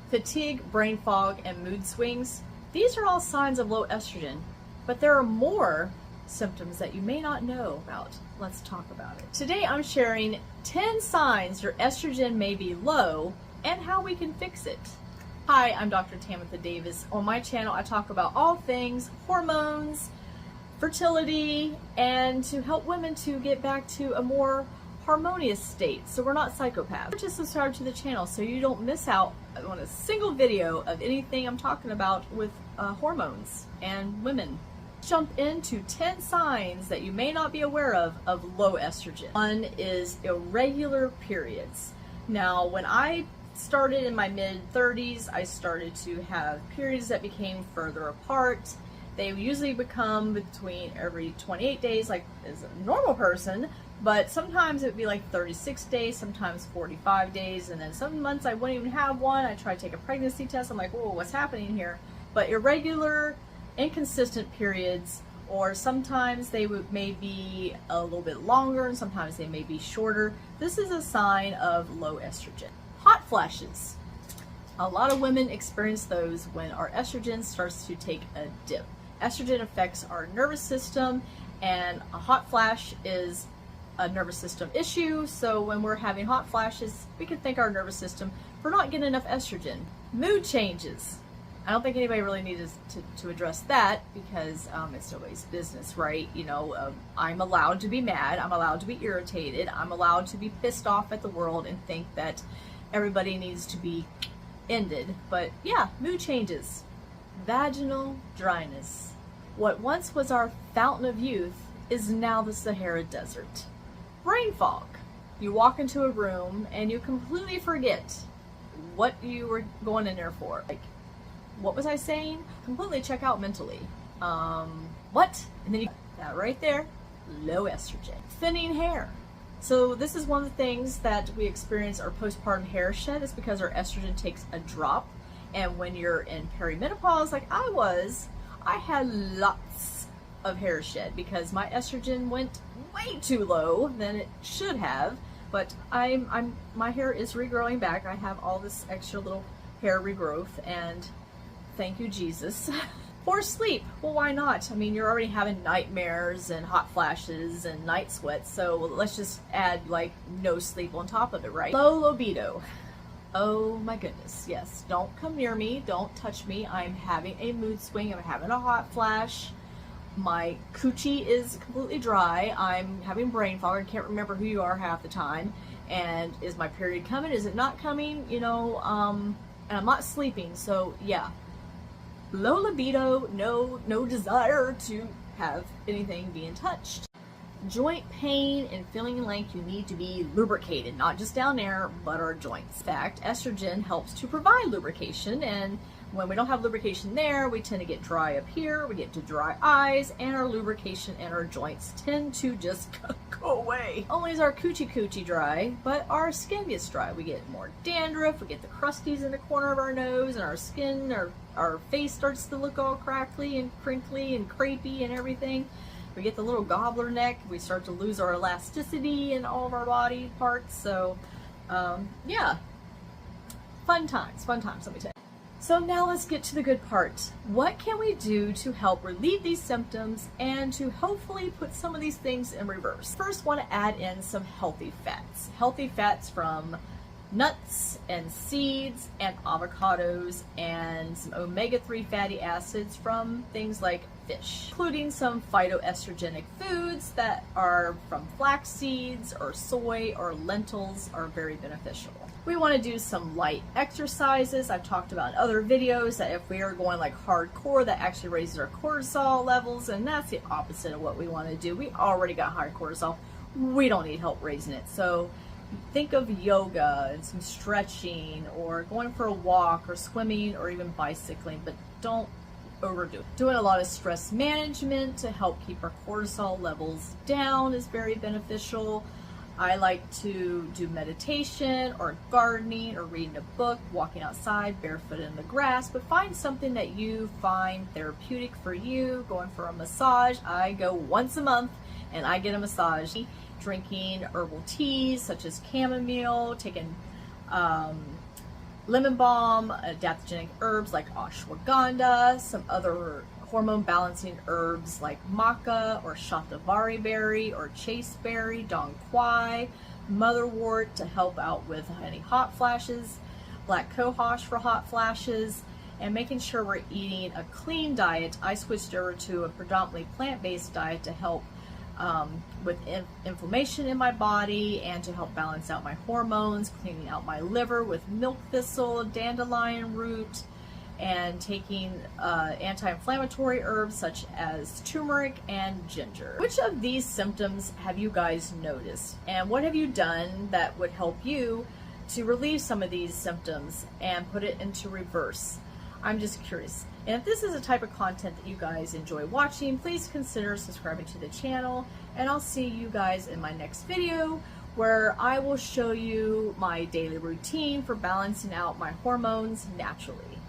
Fatigue, brain fog, and mood swings, these are all signs of low estrogen, but there are more symptoms that you may not know about. Let's talk about it. Today I'm sharing 10 signs your estrogen may be low and how we can fix it. Hi, I'm Dr. Tamitha Davis. On my channel I talk about all things hormones, fertility, and to help women to get back to a more harmonious state so we're not psychopaths. Just subscribe to the channel so you don't miss out on a single video of anything I'm talking about with hormones and women. Jump into 10 signs that you may not be aware of low estrogen. One is irregular periods. Now, when I started in my mid-30s, I started to have periods that became further apart. They usually become between every 28 days, like as a normal person, but sometimes it would be like 36 days, sometimes 45 days, and then some months I wouldn't even have one. I tried to take a pregnancy test. I'm like, whoa, what's happening here? But irregular, inconsistent periods, or sometimes they may be a little bit longer and sometimes they may be shorter. This is a sign of low estrogen. Hot flashes. A lot of women experience those when our estrogen starts to take a dip. Estrogen affects our nervous system, and a hot flash is a nervous system issue. So when we're having hot flashes, we can thank our nervous system for not getting enough estrogen. Mood changes. I don't think anybody really needs to address that because it's nobody's business, right? You know, I'm allowed to be mad, I'm allowed to be irritated, I'm allowed to be pissed off at the world and think that everybody needs to be ended. But yeah, mood changes. Vaginal dryness. What once was our fountain of youth is now the Sahara Desert. Brain fog. You walk into a room and you completely forget what you were going in there for. Like, what was I saying? Completely check out mentally. What? And then that right there, low estrogen. Thinning hair. So this is one of the things that we experience our postpartum hair shed. Is because our estrogen takes a drop. And when you're in perimenopause, like I was, I had lots of hair shed because my estrogen went way too low than it should have. But my hair is regrowing back. I have all this extra little hair regrowth, and thank you, Jesus. Poor sleep. Well, why not? I mean, you're already having nightmares and hot flashes and night sweats, so let's just add like no sleep on top of it, right? Low libido. Oh my goodness, yes. Don't come near me. Don't touch me. I'm having a mood swing. I'm having a hot flash. My coochie is completely dry. I'm having brain fog. I can't remember who you are half the time. And is my period coming? Is it not coming? You know, and I'm not sleeping. So yeah, low libido, no desire to have anything being touched. Joint pain and feeling like you need to be lubricated, not just down there, but our joints. In fact, estrogen helps to provide lubrication, and when we don't have lubrication there, we tend to get dry up here, we get to dry eyes, and our lubrication and our joints tend to just go away. Only is our coochie dry, but our skin gets dry. We get more dandruff, we get the crusties in the corner of our nose, and our skin, our face starts to look all crackly and crinkly and crepey and everything. We get the little gobbler neck, we start to lose our elasticity in all of our body parts. So yeah, fun times, let me tell you. So now let's get to the good part. What can we do to help relieve these symptoms and to hopefully put some of these things in reverse? First, want to add in some healthy fats. Healthy fats from nuts and seeds and avocados, and some omega-3 fatty acids from things like fish, including some phytoestrogenic foods that are from flax seeds or soy or lentils are very beneficial. We want to do some light exercises. I've talked about in other videos that if we are going like hardcore, that actually raises our cortisol levels, and that's the opposite of what we want to do. We already got high cortisol. We don't need help raising it. So think of yoga and some stretching or going for a walk or swimming or even bicycling, but don't overdo it. Doing a lot of stress management to help keep our cortisol levels down is very beneficial. I like to do meditation or gardening or reading a book, walking outside barefoot in the grass, but find something that you find therapeutic for you. Going for a massage. I go once a month and I get a massage. Drinking herbal teas such as chamomile, taking lemon balm, adaptogenic herbs like ashwagandha, some other hormone balancing herbs like maca or shatavari berry or chasteberry, dong quai, motherwort to help out with any hot flashes, black cohosh for hot flashes, and making sure we're eating a clean diet. I switched over to a predominantly plant-based diet to help with inflammation in my body and to help balance out my hormones, cleaning out my liver with milk thistle, dandelion root, and taking anti-inflammatory herbs such as turmeric and ginger. Which of these symptoms have you guys noticed? And what have you done that would help you to relieve some of these symptoms and put it into reverse? I'm just curious. And if this is a type of content that you guys enjoy watching, please consider subscribing to the channel, and I'll see you guys in my next video where I will show you my daily routine for balancing out my hormones naturally.